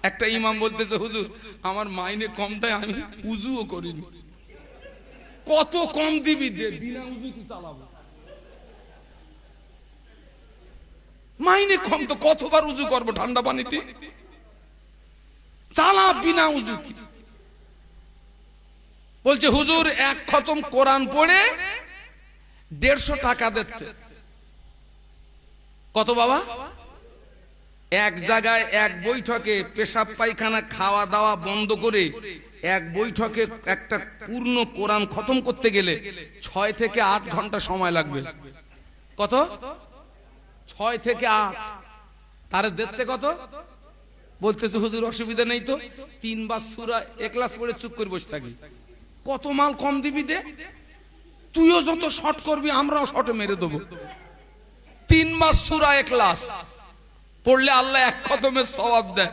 একটা ইমাম বলতেছে, হুজুর আমার মাইনে কম দেয়, আমি উজুও করিনি। কত কম দিবি দে, বিনা উজুতে চালাবো। মাইনে কম তো কতবার উজু করবো ঠান্ডা পানিতে, চালা বিনা উজুতে। বলছে হুজুর এক খতম কোরআন পড়ে 150 টাকা দিচ্ছে। কত বাবা? এক জায়গায় এক বৈঠকে পেশাব পায়খানা খাওয়া দাওয়া বন্ধ করে এক বৈঠকে একটা পূর্ণ কোরআন খতম করতে গেলে 6 থেকে 8 ঘন্টা সময় লাগবে। কত? 6 থেকে 8। তারে দিচ্ছে কত? বলতেছে হুজুর অসুবিধা নেই তো, 3 বার সূরা ইখলাস পড়ে চুপ করে বসে থাকি। কত মাল কম দিবি দে, তুইও যত শর্ট করবি আমরাও শর্টে মেরে দেবো। 3 বার সূরা ইখলাস পড়লে আল্লাহ এক খতমের সওয়াব দেয়।